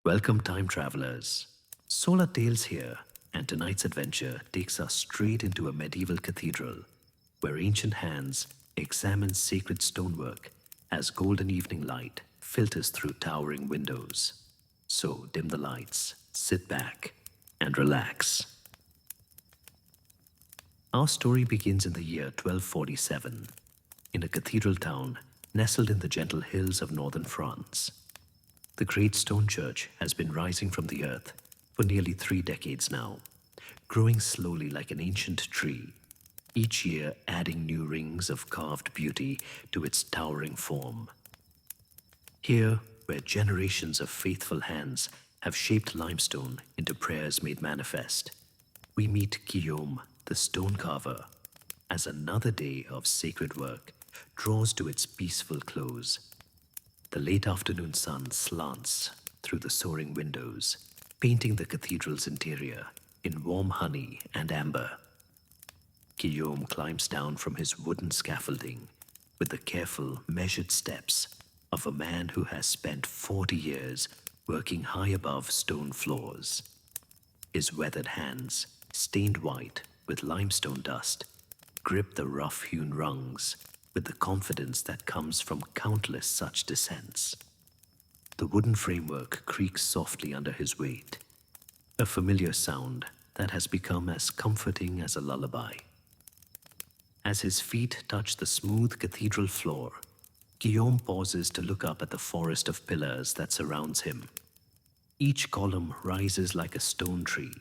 Welcome, time travelers. SolaTales here, and tonight's adventure takes us straight into a medieval cathedral where ancient hands examine sacred stonework as golden evening light filters through towering windows. So dim the lights, sit back, and relax. Our story begins in the year 1247 in a cathedral town nestled in the gentle hills of northern France. The great stone church has been rising from the earth for nearly 3 decades now, growing slowly like an ancient tree, each year adding new rings of carved beauty to its towering form. Here, where generations of faithful hands have shaped limestone into prayers made manifest, we meet Guillaume, the stone carver, as another day of sacred work draws to its peaceful close. The late afternoon sun slants through the soaring windows, painting the cathedral's interior in warm honey and amber. Guillaume climbs down from his wooden scaffolding with the careful, measured steps of a man who has spent 40 years working high above stone floors. His weathered hands, stained white with limestone dust, grip the rough-hewn rungs with the confidence that comes from countless such descents. The wooden framework creaks softly under his weight, a familiar sound that has become as comforting as a lullaby. As his feet touch the smooth cathedral floor, Guillaume pauses to look up at the forest of pillars that surrounds him. Each column rises like a stone tree,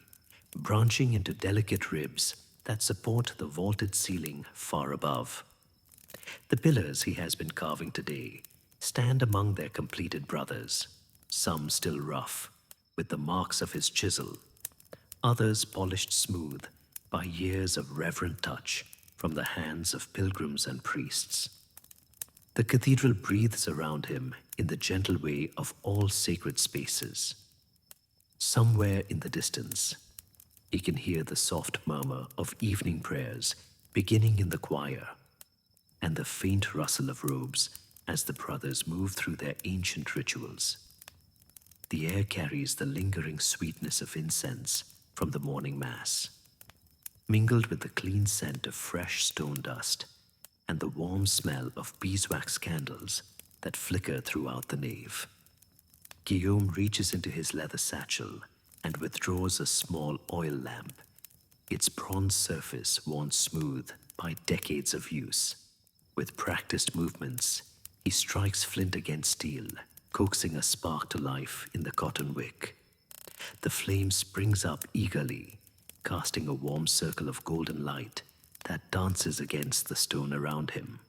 branching into delicate ribs that support the vaulted ceiling far above. The pillars he has been carving today stand among their completed brothers, some still rough, with the marks of his chisel, others polished smooth by years of reverent touch from the hands of pilgrims and priests. The cathedral breathes around him in the gentle way of all sacred spaces. Somewhere in the distance, he can hear the soft murmur of evening prayers beginning in the choir, and the faint rustle of robes as the brothers move through their ancient rituals. The air carries the lingering sweetness of incense from the morning mass, mingled with the clean scent of fresh stone dust and the warm smell of beeswax candles that flicker throughout the nave. Guillaume reaches into his leather satchel and withdraws a small oil lamp, its bronze surface worn smooth by decades of use. With practiced movements, he strikes flint against steel, coaxing a spark to life in the cotton wick. The flame springs up eagerly, casting a warm circle of golden light that dances against the stone around him.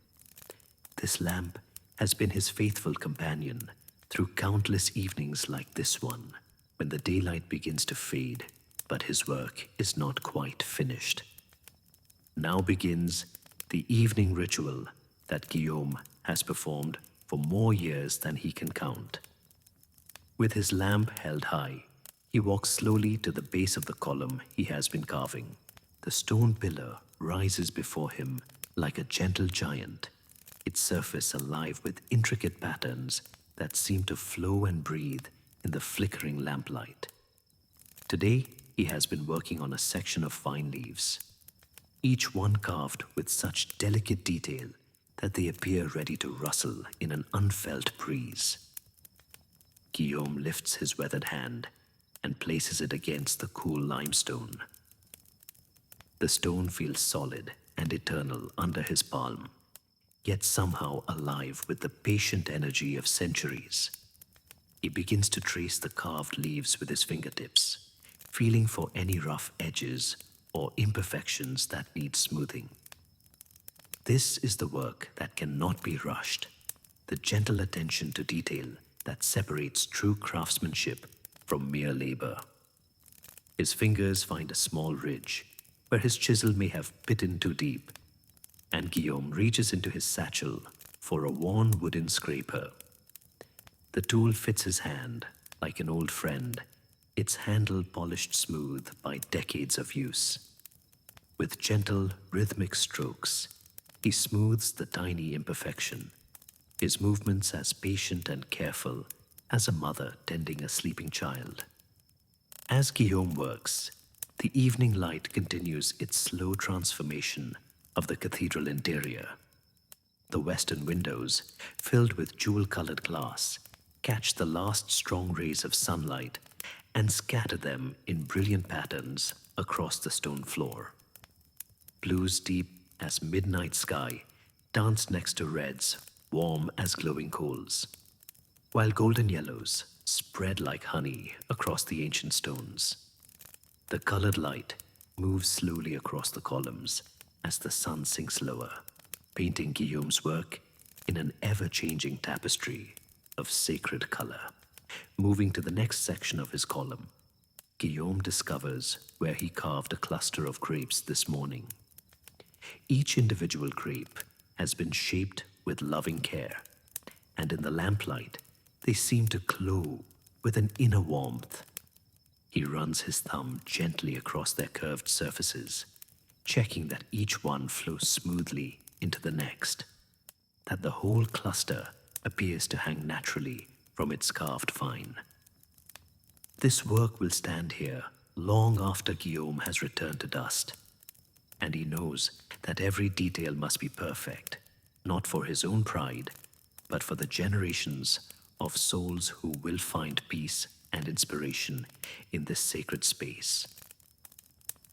This lamp has been his faithful companion through countless evenings like this one, when the daylight begins to fade, but his work is not quite finished. Now begins the evening ritual that Guillaume has performed for more years than he can count. With his lamp held high, he walks slowly to the base of the column he has been carving. The stone pillar rises before him like a gentle giant, its surface alive with intricate patterns that seem to flow and breathe in the flickering lamplight. Today, he has been working on a section of vine leaves, each one carved with such delicate detail that they appear ready to rustle in an unfelt breeze. Guillaume lifts his weathered hand and places it against the cool limestone. The stone feels solid and eternal under his palm, yet somehow alive with the patient energy of centuries. He begins to trace the carved leaves with his fingertips, feeling for any rough edges or imperfections that need smoothing. This is the work that cannot be rushed, the gentle attention to detail that separates true craftsmanship from mere labor. His fingers find a small ridge where his chisel may have bitten too deep, and Guillaume reaches into his satchel for a worn wooden scraper. The tool fits his hand like an old friend, its handle polished smooth by decades of use. With gentle, rhythmic strokes, he smooths the tiny imperfection, his movements as patient and careful as a mother tending a sleeping child. As Guillaume works, the evening light continues its slow transformation of the cathedral interior. The western windows, filled with jewel-colored glass, catch the last strong rays of sunlight and scatter them in brilliant patterns across the stone floor. Blues deep as midnight sky dance next to reds warm as glowing coals, while golden yellows spread like honey across the ancient stones. The colored light moves slowly across the columns as the sun sinks lower, painting Guillaume's work in an ever-changing tapestry of sacred color. Moving to the next section of his column, Guillaume discovers where he carved a cluster of grapes this morning. Each individual grape has been shaped with loving care, and in the lamplight, they seem to glow with an inner warmth. He runs his thumb gently across their curved surfaces, checking that each one flows smoothly into the next, that the whole cluster appears to hang naturally from its carved vine. This work will stand here long after Guillaume has returned to dust, and he knows that every detail must be perfect, not for his own pride, but for the generations of souls who will find peace and inspiration in this sacred space.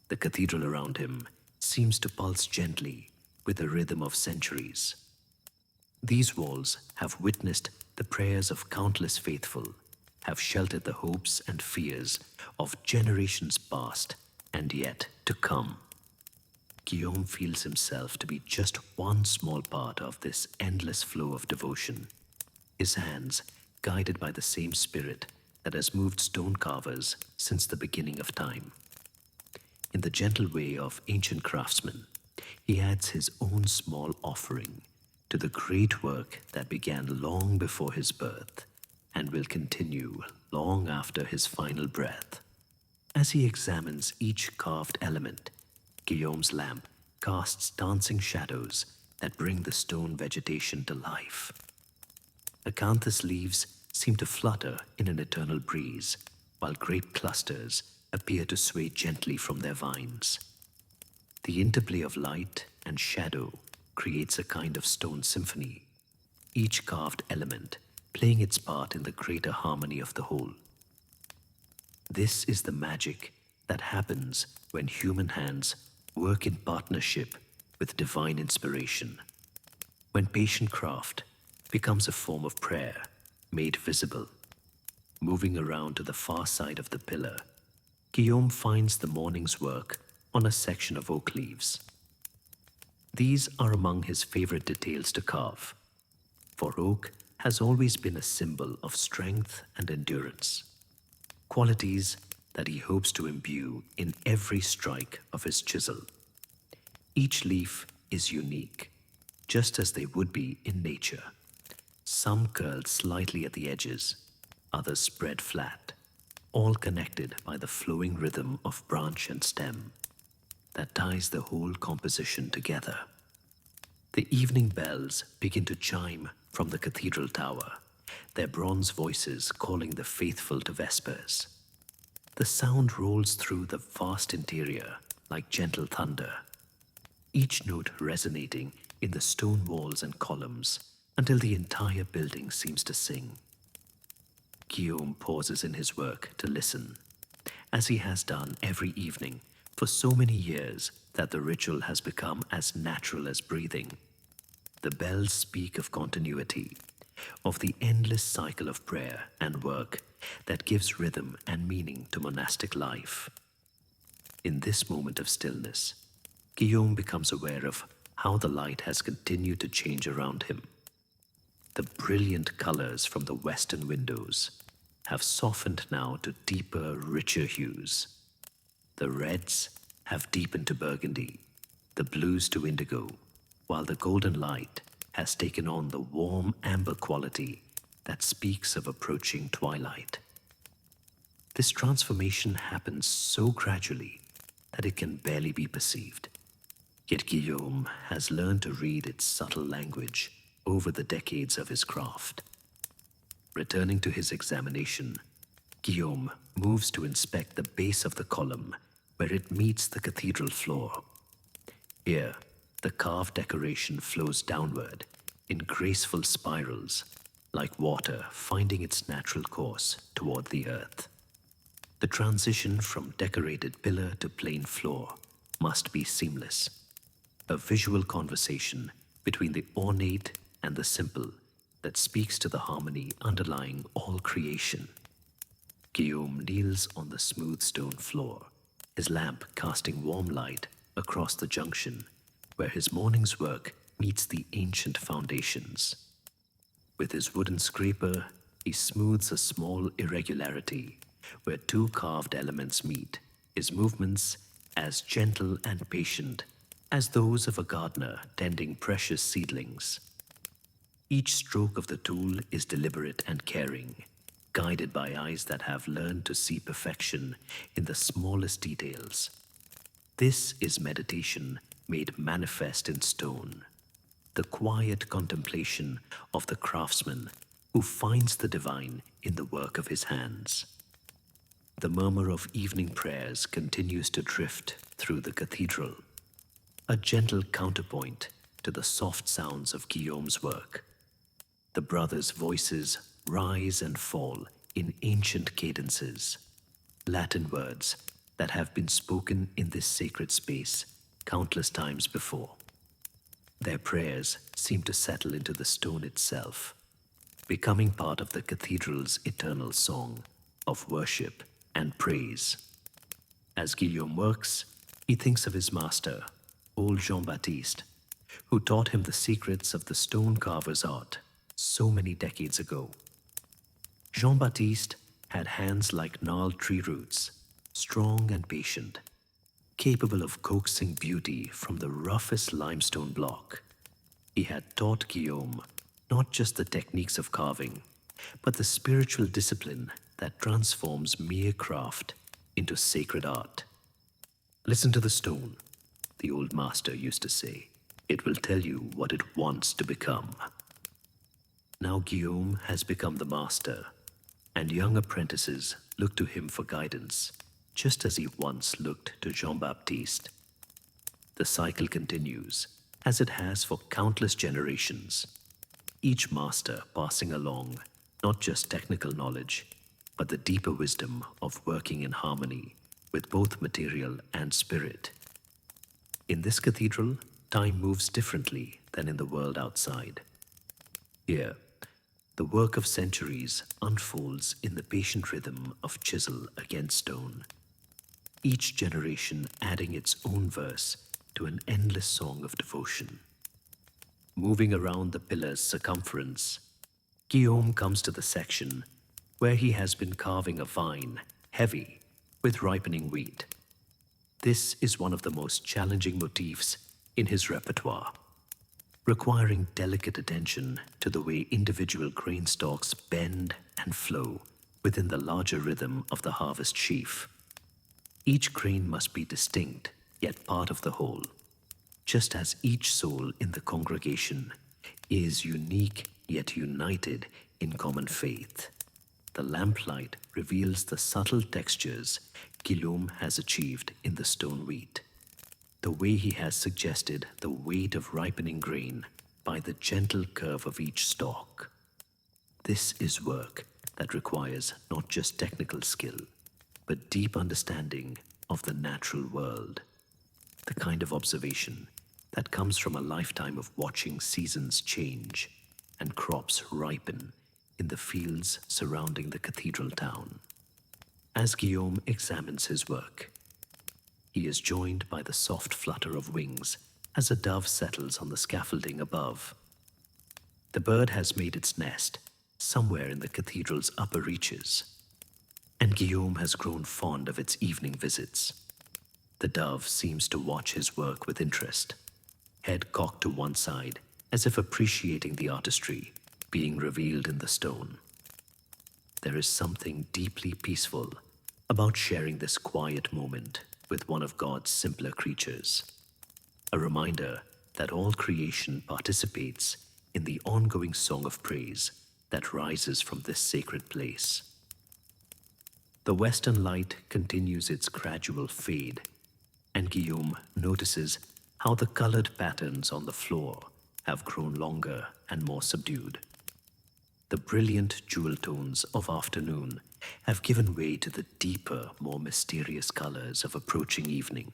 The cathedral around him seems to pulse gently with the rhythm of centuries. These walls have witnessed the prayers of countless faithful, have sheltered the hopes and fears of generations past and yet to come. Guillaume feels himself to be just one small part of this endless flow of devotion, his hands guided by the same spirit that has moved stone carvers since the beginning of time. In the gentle way of ancient craftsmen, he adds his own small offering to the great work that began long before his birth and will continue long after his final breath. As he examines each carved element, Guillaume's lamp casts dancing shadows that bring the stone vegetation to life. Acanthus leaves seem to flutter in an eternal breeze, while grape clusters appear to sway gently from their vines. The interplay of light and shadow creates a kind of stone symphony, each carved element playing its part in the greater harmony of the whole. This is the magic that happens when human hands work in partnership with divine inspiration, when patient craft becomes a form of prayer made visible. Moving around to the far side of the pillar, Guillaume finds the morning's work on a section of oak leaves. These are among his favorite details to carve, for oak has always been a symbol of strength and endurance, qualities that he hopes to imbue in every strike of his chisel. Each leaf is unique, just as they would be in nature. Some curled slightly at the edges, others spread flat, all connected by the flowing rhythm of branch and stem that ties the whole composition together. The evening bells begin to chime from the cathedral tower, their bronze voices calling the faithful to vespers. The sound rolls through the vast interior like gentle thunder, each note resonating in the stone walls and columns until the entire building seems to sing. Guillaume pauses in his work to listen, as he has done every evening for so many years that the ritual has become as natural as breathing. The bells speak of continuity, of the endless cycle of prayer and work that gives rhythm and meaning to monastic life. In this moment of stillness, Guillaume becomes aware of how the light has continued to change around him. The brilliant colors from the western windows have softened now to deeper, richer hues. The reds have deepened to burgundy, the blues to indigo, while the golden light has taken on the warm amber quality that speaks of approaching twilight. This transformation happens so gradually that it can barely be perceived. Yet Guillaume has learned to read its subtle language over the decades of his craft. Returning to his examination, Guillaume moves to inspect the base of the column where it meets the cathedral floor. Here, the carved decoration flows downward in graceful spirals, like water finding its natural course toward the earth. The transition from decorated pillar to plain floor must be seamless, a visual conversation between the ornate and the simple that speaks to the harmony underlying all creation. Guillaume kneels on the smooth stone floor, his lamp casting warm light across the junction where his morning's work meets the ancient foundations. With his wooden scraper, he smooths a small irregularity where two carved elements meet, his movements as gentle and patient as those of a gardener tending precious seedlings. Each stroke of the tool is deliberate and caring, guided by eyes that have learned to see perfection in the smallest details. This is meditation made manifest in stone, the quiet contemplation of the craftsman who finds the divine in the work of his hands. The murmur of evening prayers continues to drift through the cathedral, a gentle counterpoint to the soft sounds of Guillaume's work. The brothers' voices rise and fall in ancient cadences, Latin words that have been spoken in this sacred space countless times before. Their prayers seem to settle into the stone itself, becoming part of the cathedral's eternal song of worship and praise. As Guillaume works, he thinks of his master, old Jean-Baptiste, who taught him the secrets of the stone carver's art so many decades ago. Jean-Baptiste had hands like gnarled tree roots, strong and patient, capable of coaxing beauty from the roughest limestone block. He had taught Guillaume not just the techniques of carving, but the spiritual discipline that transforms mere craft into sacred art. Listen to the stone, the old master used to say. It will tell you what it wants to become. Now Guillaume has become the master, and young apprentices look to him for guidance, just as he once looked to Jean-Baptiste. The cycle continues, as it has for countless generations, each master passing along not just technical knowledge, but the deeper wisdom of working in harmony with both material and spirit. In this cathedral, time moves differently than in the world outside. Here, the work of centuries unfolds in the patient rhythm of chisel against stone, each generation adding its own verse to an endless song of devotion. Moving around the pillar's circumference, Guillaume comes to the section where he has been carving a vine heavy with ripening wheat. This is one of the most challenging motifs in his repertoire, requiring delicate attention to the way individual grain stalks bend and flow within the larger rhythm of the harvest sheaf. Each grain must be distinct, yet part of the whole, just as each soul in the congregation is unique yet united in common faith. The lamplight reveals the subtle textures Guillaume has achieved in the stone wheat, the way he has suggested the weight of ripening grain by the gentle curve of each stalk. This is work that requires not just technical skill, but deep understanding of the natural world, the kind of observation that comes from a lifetime of watching seasons change and crops ripen in the fields surrounding the cathedral town. As Guillaume examines his work, he is joined by the soft flutter of wings as a dove settles on the scaffolding above. The bird has made its nest somewhere in the cathedral's upper reaches, and Guillaume has grown fond of its evening visits. The dove seems to watch his work with interest, head cocked to one side as if appreciating the artistry being revealed in the stone. There is something deeply peaceful about sharing this quiet moment with one of God's simpler creatures, a reminder that all creation participates in the ongoing song of praise that rises from this sacred place. The western light continues its gradual fade, and Guillaume notices how the colored patterns on the floor have grown longer and more subdued. The brilliant jewel tones of afternoon have given way to the deeper, more mysterious colors of approaching evening.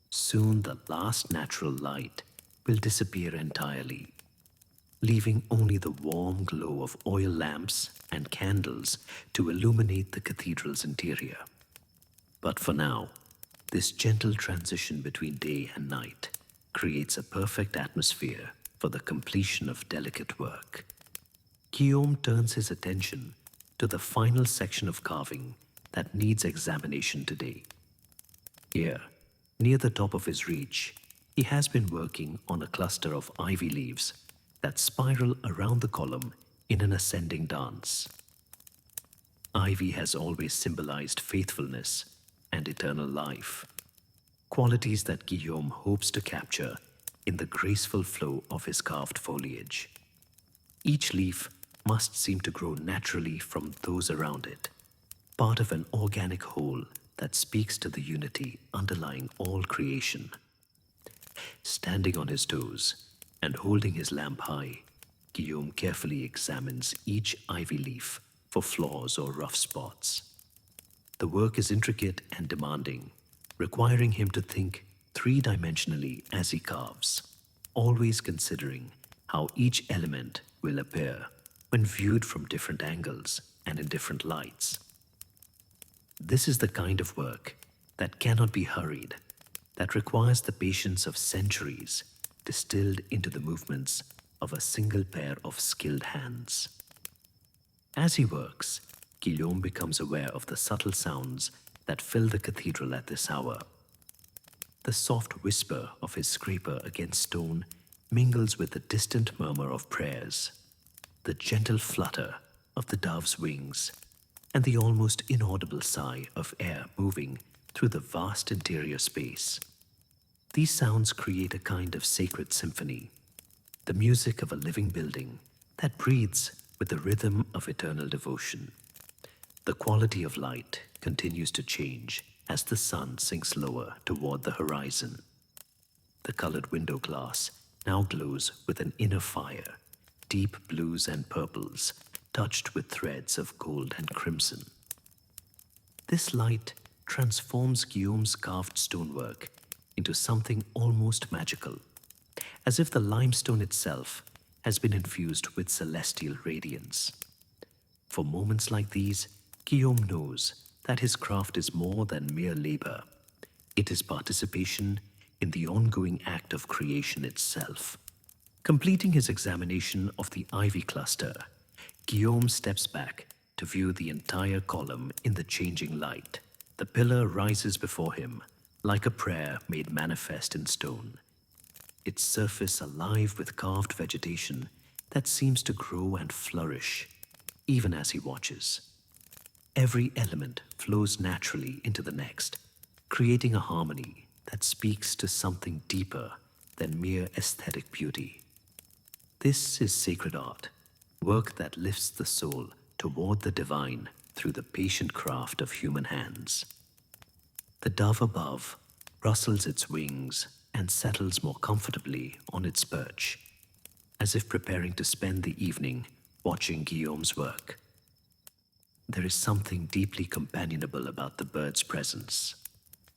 Soon the last natural light will disappear entirely, leaving only the warm glow of oil lamps and candles to illuminate the cathedral's interior. But for now, this gentle transition between day and night creates a perfect atmosphere for the completion of delicate work. Guillaume turns his attention to the final section of carving that needs examination today. Here, near the top of his reach, he has been working on a cluster of ivy leaves that spiral around the column in an ascending dance. Ivy has always symbolized faithfulness and eternal life, qualities that Guillaume hopes to capture in the graceful flow of his carved foliage. Each leaf must seem to grow naturally from those around it, part of an organic whole that speaks to the unity underlying all creation. Standing on his toes and holding his lamp high, Guillaume carefully examines each ivy leaf for flaws or rough spots. The work is intricate and demanding, requiring him to think three-dimensionally as he carves, always considering how each element will appear when viewed from different angles and in different lights. This is the kind of work that cannot be hurried, that requires the patience of centuries distilled into the movements of a single pair of skilled hands. As he works, Guillaume becomes aware of the subtle sounds that fill the cathedral at this hour. The soft whisper of his scraper against stone mingles with the distant murmur of prayers, the gentle flutter of the dove's wings, and the almost inaudible sigh of air moving through the vast interior space. These sounds create a kind of sacred symphony, the music of a living building that breathes with the rhythm of eternal devotion. The quality of light continues to change as the sun sinks lower toward the horizon. The colored window glass now glows with an inner fire, deep blues and purples touched with threads of gold and crimson. This light transforms Guillaume's carved stonework into something almost magical, as if the limestone itself has been infused with celestial radiance. For moments like these, Guillaume knows that his craft is more than mere labor. It is participation in the ongoing act of creation itself. Completing his examination of the ivy cluster, Guillaume steps back to view the entire column in the changing light. The pillar rises before him like a prayer made manifest in stone, its surface alive with carved vegetation that seems to grow and flourish even as he watches. Every element flows naturally into the next, creating a harmony that speaks to something deeper than mere aesthetic beauty. This is sacred art, work that lifts the soul toward the divine through the patient craft of human hands. The dove above rustles its wings and settles more comfortably on its perch, as if preparing to spend the evening watching Guillaume's work. There is something deeply companionable about the bird's presence,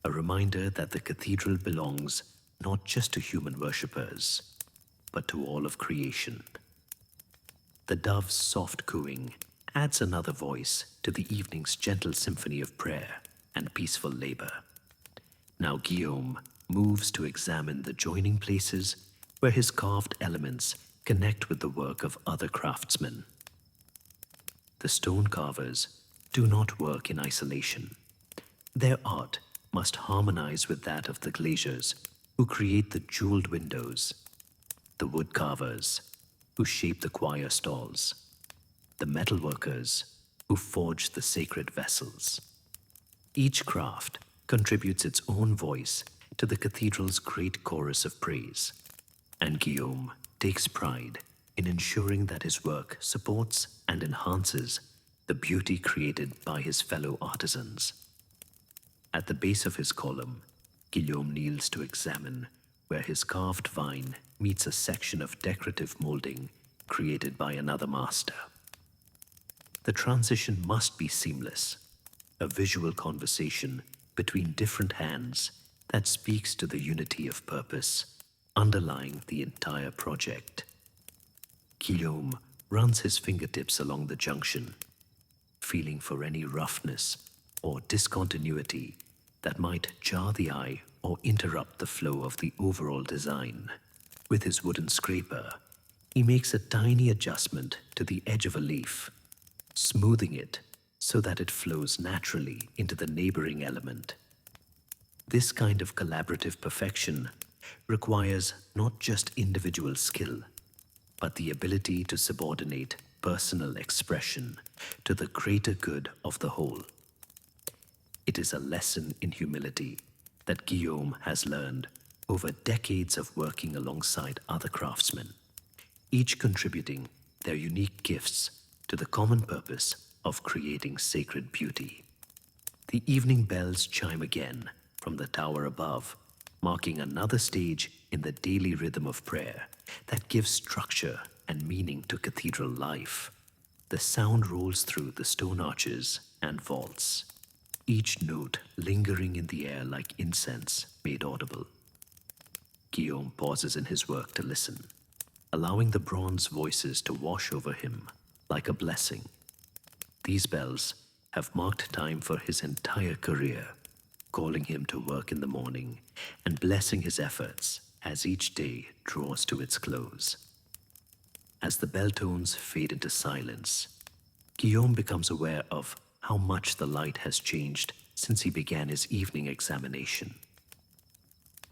a reminder that the cathedral belongs not just to human worshippers, but to all of creation. The dove's soft cooing adds another voice to the evening's gentle symphony of prayer and peaceful labor. Now Guillaume moves to examine the joining places where his carved elements connect with the work of other craftsmen. The stone carvers do not work in isolation. Their art must harmonize with that of the glaziers who create the jeweled windows, the wood carvers who shape the choir stalls, the metal workers who forge the sacred vessels. Each craft contributes its own voice to the cathedral's great chorus of praise, and Guillaume takes pride in ensuring that his work supports and enhances the beauty created by his fellow artisans. At the base of his column, Guillaume kneels to examine where his carved vine meets a section of decorative molding created by another master. The transition must be seamless, a visual conversation between different hands that speaks to the unity of purpose underlying the entire project. Guillaume runs his fingertips along the junction, feeling for any roughness or discontinuity that might jar the eye or interrupt the flow of the overall design. With his wooden scraper, he makes a tiny adjustment to the edge of a leaf, smoothing it so that it flows naturally into the neighboring element. This kind of collaborative perfection requires not just individual skill, but the ability to subordinate personal expression to the greater good of the whole. It is a lesson in humility that Guillaume has learned over decades of working alongside other craftsmen, each contributing their unique gifts to the common purpose of creating sacred beauty. The evening bells chime again from the tower above, marking another stage in the daily rhythm of prayer that gives structure and meaning to cathedral life. The sound rolls through the stone arches and vaults, each note lingering in the air like incense made audible. Guillaume pauses in his work to listen, allowing the bronze voices to wash over him like a blessing. These bells have marked time for his entire career, calling him to work in the morning and blessing his efforts as each day draws to its close. As the bell tones fade into silence, Guillaume becomes aware of how much the light has changed since he began his evening examination.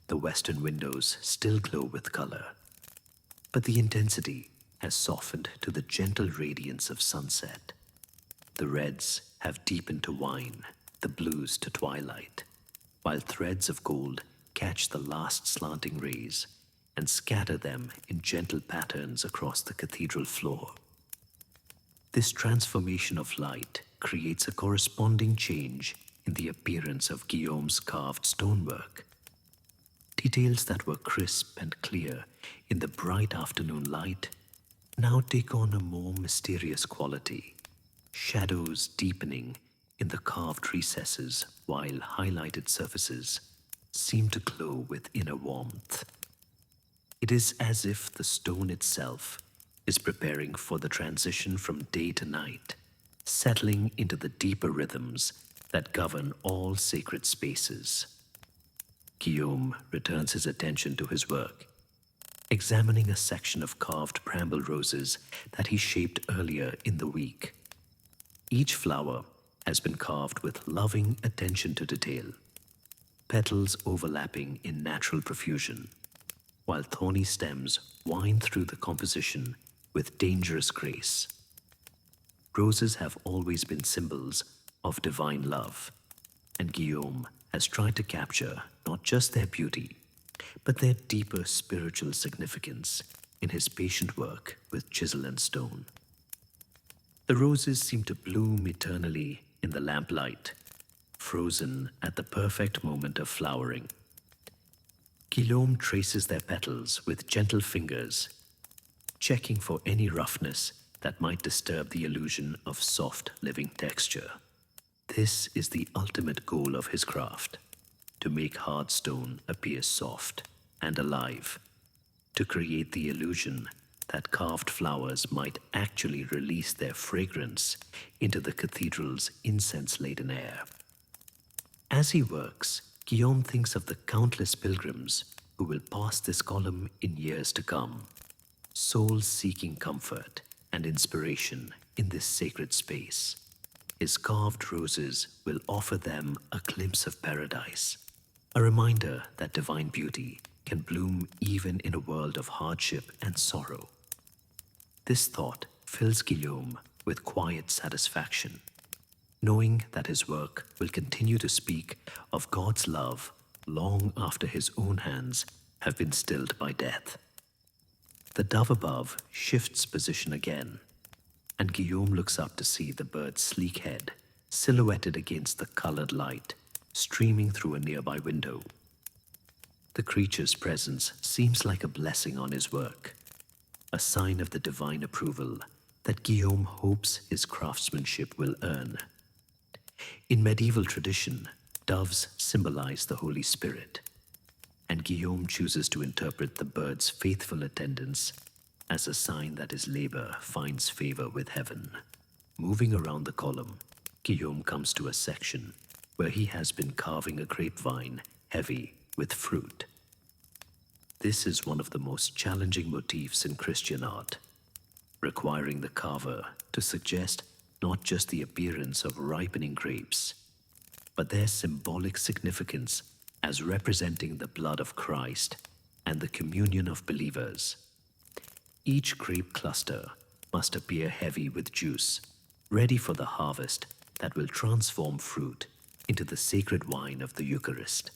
The western windows still glow with color, but the intensity has softened to the gentle radiance of sunset. The reds have deepened to wine, the blues to twilight, while threads of gold catch the last slanting rays and scatter them in gentle patterns across the cathedral floor. This transformation of light creates a corresponding change in the appearance of Guillaume's carved stonework. Details that were crisp and clear in the bright afternoon light now take on a more mysterious quality, shadows deepening in the carved recesses while highlighted surfaces seem to glow with inner warmth. It is as if the stone itself is preparing for the transition from day to night, settling into the deeper rhythms that govern all sacred spaces. Guillaume returns his attention to his work, examining a section of carved bramble roses that he shaped earlier in the week. Each flower has been carved with loving attention to detail, petals overlapping in natural profusion, while thorny stems wind through the composition with dangerous grace. Roses have always been symbols of divine love, and Guillaume has tried to capture not just their beauty, but their deeper spiritual significance in his patient work with chisel and stone. The roses seem to bloom eternally in the lamplight, frozen at the perfect moment of flowering. Guillaume traces their petals with gentle fingers, checking for any roughness that might disturb the illusion of soft living texture. This is the ultimate goal of his craft, to make hard stone appear soft and alive, to create the illusion that carved flowers might actually release their fragrance into the cathedral's incense-laden air. As he works, Guillaume thinks of the countless pilgrims who will pass this column in years to come, souls seeking comfort and inspiration in this sacred space. His carved roses will offer them a glimpse of paradise, a reminder that divine beauty can bloom even in a world of hardship and sorrow. This thought fills Guillaume with quiet satisfaction, knowing that his work will continue to speak of God's love long after his own hands have been stilled by death. The dove above shifts position again, and Guillaume looks up to see the bird's sleek head silhouetted against the colored light streaming through a nearby window. The creature's presence seems like a blessing on his work, a sign of the divine approval that Guillaume hopes his craftsmanship will earn. In medieval tradition, doves symbolize the Holy Spirit, and Guillaume chooses to interpret the bird's faithful attendance as a sign that his labor finds favor with heaven. Moving around the column, Guillaume comes to a section where he has been carving a grapevine heavy with fruit. This is one of the most challenging motifs in Christian art, requiring the carver to suggest not just the appearance of ripening grapes, but their symbolic significance as representing the blood of Christ and the communion of believers. Each grape cluster must appear heavy with juice, ready for the harvest that will transform fruit into the sacred wine of the Eucharist.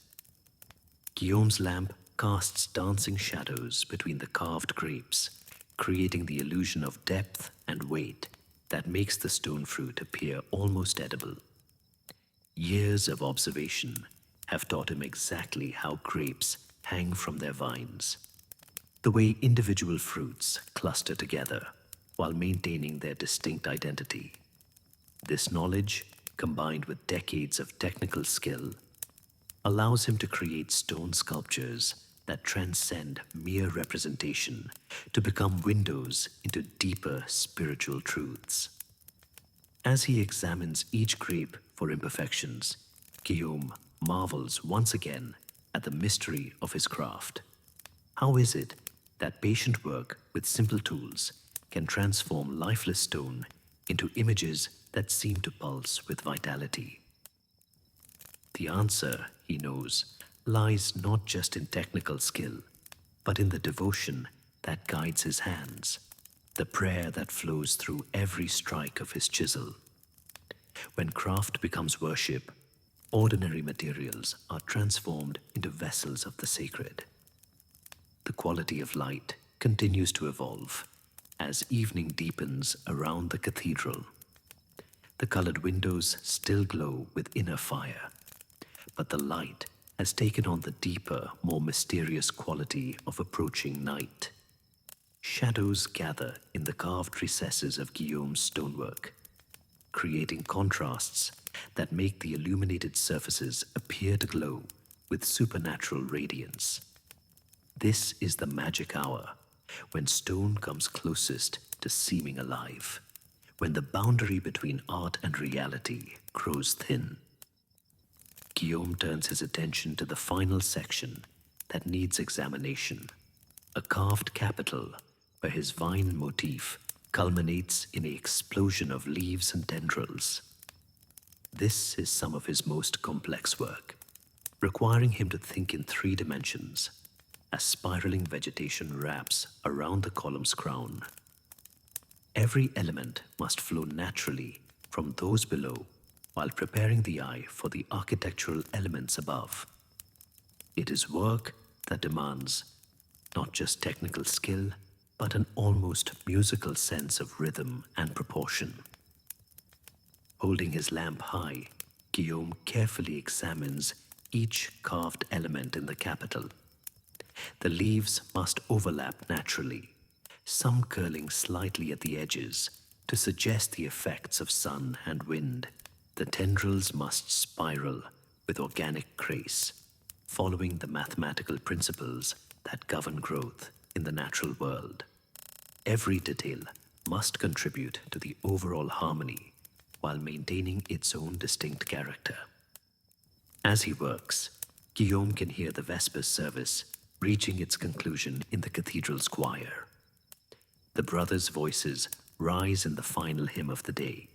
Guillaume's lamp casts dancing shadows between the carved grapes, creating the illusion of depth and weight that makes the stone fruit appear almost edible. Years of observation have taught him exactly how grapes hang from their vines, the way individual fruits cluster together while maintaining their distinct identity. This knowledge, combined with decades of technical skill, allows him to create stone sculptures that transcend mere representation to become windows into deeper spiritual truths. As he examines each grape for imperfections, Guillaume marvels once again at the mystery of his craft. How is it that patient work with simple tools can transform lifeless stone into images that seem to pulse with vitality? The answer, he knows, lies not just in technical skill, but in the devotion that guides his hands, the prayer that flows through every strike of his chisel. When craft becomes worship, ordinary materials are transformed into vessels of the sacred. The quality of light continues to evolve as evening deepens around the cathedral. The colored windows still glow with inner fire, but the light has taken on the deeper, more mysterious quality of approaching night. Shadows gather in the carved recesses of Guillaume's stonework, creating contrasts that make the illuminated surfaces appear to glow with supernatural radiance. This is the magic hour, when stone comes closest to seeming alive, when the boundary between art and reality grows thin. Guillaume turns his attention to the final section that needs examination, a carved capital where his vine motif culminates in an explosion of leaves and tendrils. This is some of his most complex work, requiring him to think in 3 dimensions as spiraling vegetation wraps around the column's crown. Every element must flow naturally from those below while preparing the eye for the architectural elements above. It is work that demands not just technical skill, but an almost musical sense of rhythm and proportion. Holding his lamp high, Guillaume carefully examines each carved element in the capital. The leaves must overlap naturally, some curling slightly at the edges to suggest the effects of sun and wind. The tendrils must spiral with organic grace, following the mathematical principles that govern growth in the natural world. Every detail must contribute to the overall harmony while maintaining its own distinct character. As he works, Guillaume can hear the Vespers service reaching its conclusion in the cathedral's choir. The brothers' voices rise in the final hymn of the day,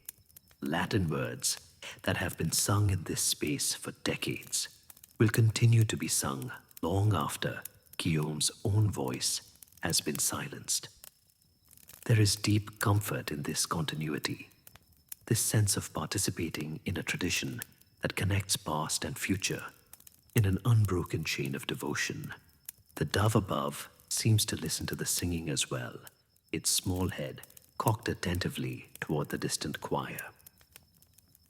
Latin words that have been sung in this space for decades will continue to be sung long after Guillaume's own voice has been silenced. There is deep comfort in this continuity, this sense of participating in a tradition that connects past and future in an unbroken chain of devotion. The dove above seems to listen to the singing as well, its small head cocked attentively toward the distant choir.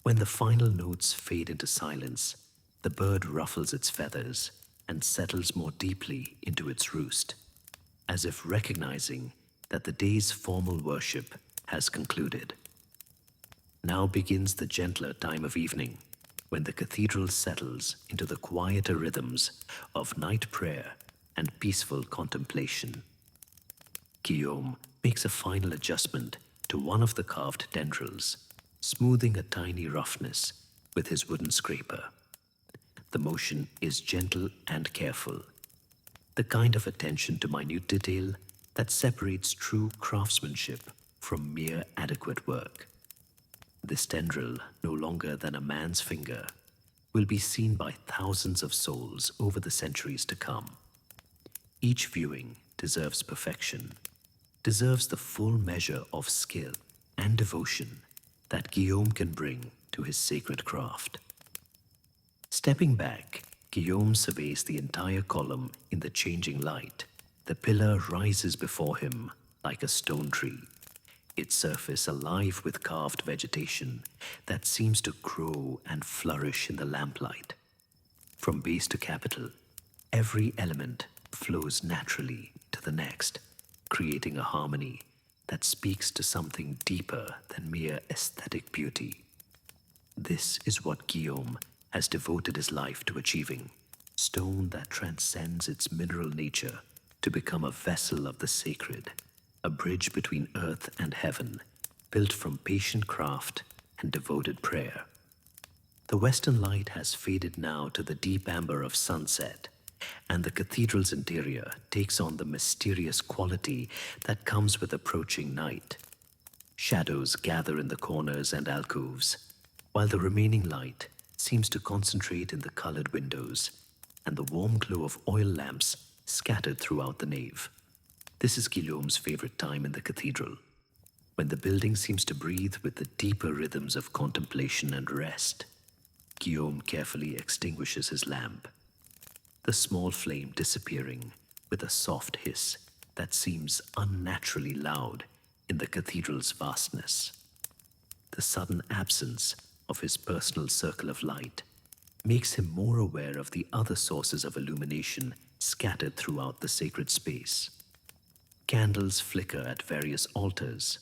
When the final notes fade into silence, the bird ruffles its feathers and settles more deeply into its roost, as if recognizing that the day's formal worship has concluded. Now begins the gentler time of evening, when the cathedral settles into the quieter rhythms of night prayer and peaceful contemplation. Guillaume makes a final adjustment to one of the carved tendrils, smoothing a tiny roughness with his wooden scraper. The motion is gentle and careful, the kind of attention to minute detail that separates true craftsmanship from mere adequate work. This tendril, no longer than a man's finger, will be seen by thousands of souls over the centuries to come. Each viewing deserves perfection, deserves the full measure of skill and devotion that Guillaume can bring to his sacred craft. Stepping back, Guillaume surveys the entire column in the changing light. The pillar rises before him like a stone tree, its surface alive with carved vegetation that seems to grow and flourish in the lamplight. From base to capital, every element flows naturally to the next, creating a harmony that speaks to something deeper than mere aesthetic beauty. This is what Guillaume has devoted his life to achieving: stone that transcends its mineral nature to become a vessel of the sacred, a bridge between earth and heaven, built from patient craft and devoted prayer. The western light has faded now to the deep amber of sunset, and the cathedral's interior takes on the mysterious quality that comes with approaching night. Shadows gather in the corners and alcoves, while the remaining light seems to concentrate in the colored windows and the warm glow of oil lamps scattered throughout the nave. This is Guillaume's favorite time in the cathedral, when the building seems to breathe with the deeper rhythms of contemplation and rest. Guillaume carefully extinguishes his lamp, the small flame disappearing with a soft hiss that seems unnaturally loud in the cathedral's vastness. The sudden absence of his personal circle of light makes him more aware of the other sources of illumination scattered throughout the sacred space. Candles flicker at various altars,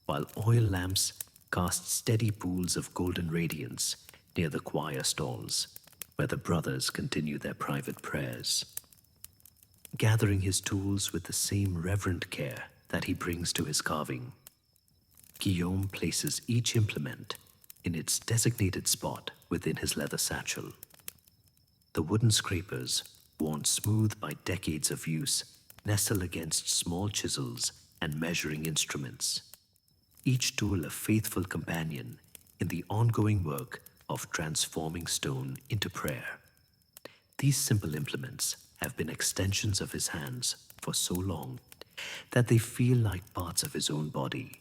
while oil lamps cast steady pools of golden radiance near the choir stalls, where the brothers continue their private prayers. Gathering his tools with the same reverent care that he brings to his carving, Guillaume places each implement in its designated spot within his leather satchel. The wooden scrapers, worn smooth by decades of use, nestle against small chisels and measuring instruments, each tool a faithful companion in the ongoing work of transforming stone into prayer. These simple implements have been extensions of his hands for so long that they feel like parts of his own body,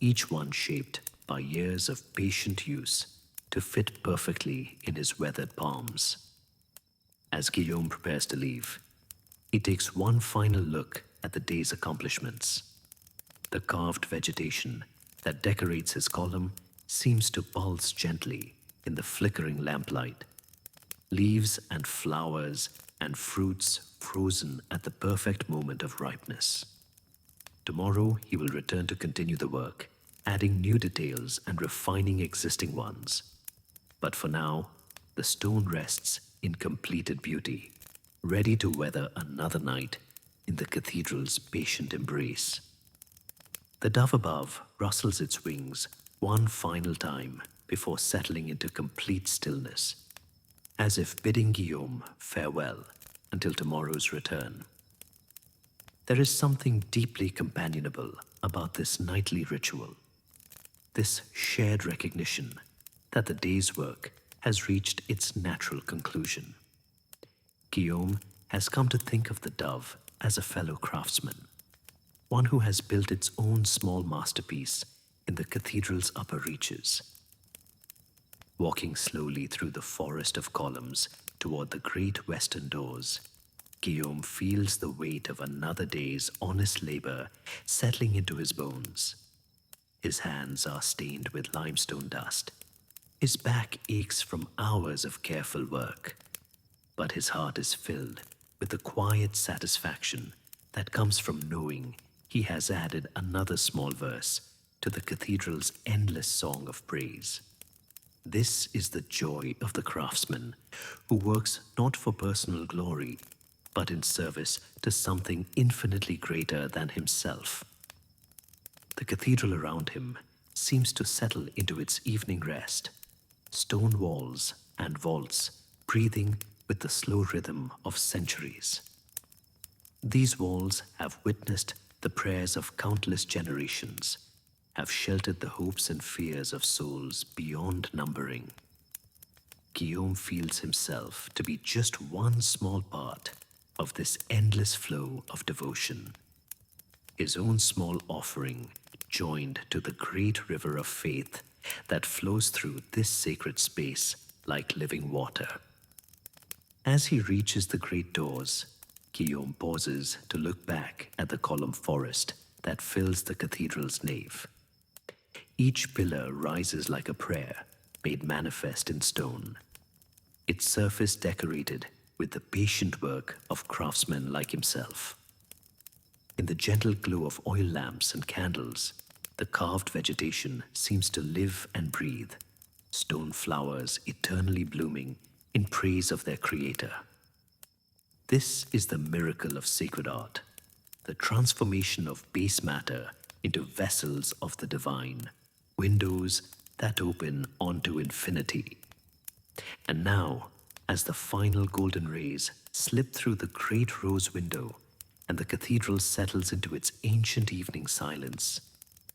each one shaped by years of patient use to fit perfectly in his weathered palms. As Guillaume prepares to leave, he takes one final look at the day's accomplishments. The carved vegetation that decorates his column seems to pulse gently in the flickering lamplight. Leaves and flowers and fruits frozen at the perfect moment of ripeness. Tomorrow he will return to continue the work, adding new details and refining existing ones. But for now, the stone rests in completed beauty, ready to weather another night in the cathedral's patient embrace. The dove above rustles its wings one final time before settling into complete stillness, as if bidding Guillaume farewell until tomorrow's return. There is something deeply companionable about this nightly ritual, this shared recognition that the day's work has reached its natural conclusion. Guillaume has come to think of the dove as a fellow craftsman, one who has built its own small masterpiece in the cathedral's upper reaches. Walking slowly through the forest of columns toward the great western doors, Guillaume feels the weight of another day's honest labor settling into his bones. His hands are stained with limestone dust. His back aches from hours of careful work. But his heart is filled with the quiet satisfaction that comes from knowing he has added another small verse to the cathedral's endless song of praise. This is the joy of the craftsman who works not for personal glory, but in service to something infinitely greater than himself. The cathedral around him seems to settle into its evening rest, stone walls and vaults breathing with the slow rhythm of centuries. These walls have witnessed the prayers of countless generations, have sheltered the hopes and fears of souls beyond numbering. Guillaume feels himself to be just one small part of this endless flow of devotion, his own small offering joined to the great river of faith that flows through this sacred space like living water. As he reaches the great doors, Guillaume pauses to look back at the column forest that fills the cathedral's nave. Each pillar rises like a prayer made manifest in stone, its surface decorated with the patient work of craftsmen like himself. In the gentle glow of oil lamps and candles, the carved vegetation seems to live and breathe, stone flowers eternally blooming in praise of their creator. This is the miracle of sacred art, the transformation of base matter into vessels of the divine, windows that open onto infinity. And now, as the final golden rays slip through the great rose window and the cathedral settles into its ancient evening silence,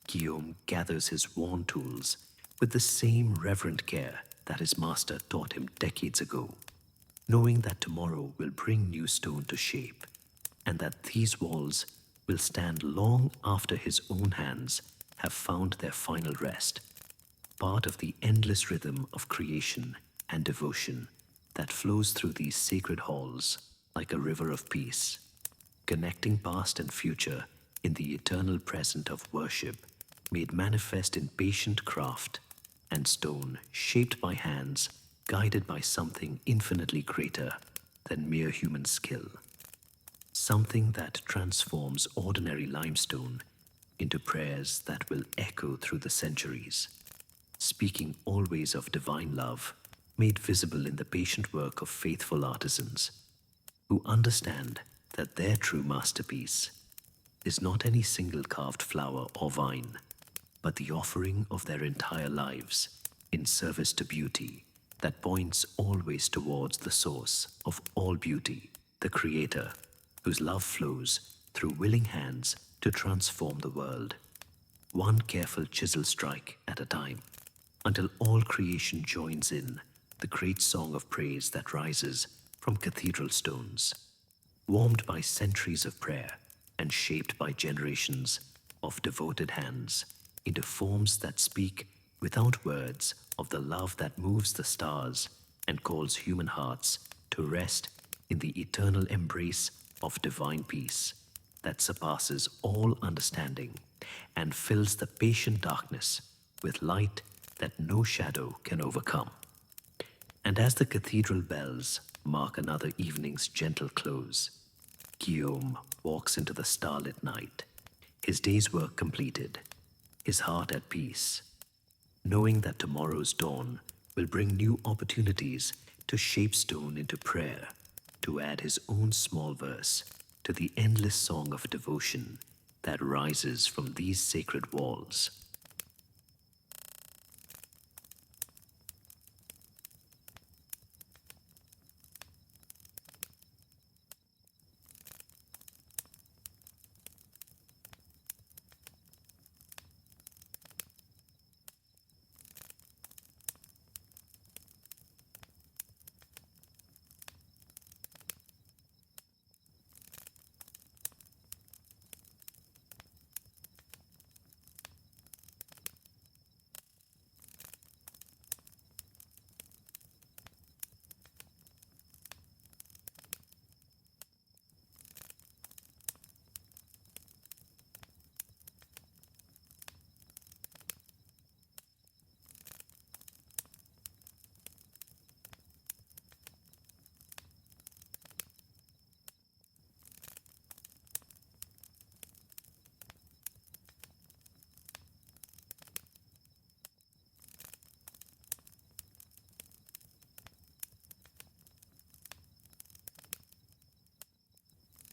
Guillaume gathers his worn tools with the same reverent care that his master taught him decades ago, knowing that tomorrow will bring new stone to shape, and that these walls will stand long after his own hands have found their final rest, part of the endless rhythm of creation and devotion that flows through these sacred halls like a river of peace, connecting past and future in the eternal present of worship made manifest in patient craft and stone shaped by hands guided by something infinitely greater than mere human skill, something that transforms ordinary limestone into prayers that will echo through the centuries, speaking always of divine love made visible in the patient work of faithful artisans who understand that their true masterpiece is not any single carved flower or vine, but the offering of their entire lives in service to beauty that points always towards the source of all beauty, the Creator, whose love flows through willing hands to transform the world, one careful chisel strike at a time, until all creation joins in the great song of praise that rises from cathedral stones, warmed by centuries of prayer and shaped by generations of devoted hands into forms that speak without words of the love that moves the stars and calls human hearts to rest in the eternal embrace of divine peace that surpasses all understanding and fills the patient darkness with light that no shadow can overcome. And as the cathedral bells mark another evening's gentle close, Guillaume walks into the starlit night, his day's work completed, his heart at peace, knowing that tomorrow's dawn will bring new opportunities to shape stone into prayer, to add his own small verse to the endless song of devotion that rises from these sacred walls.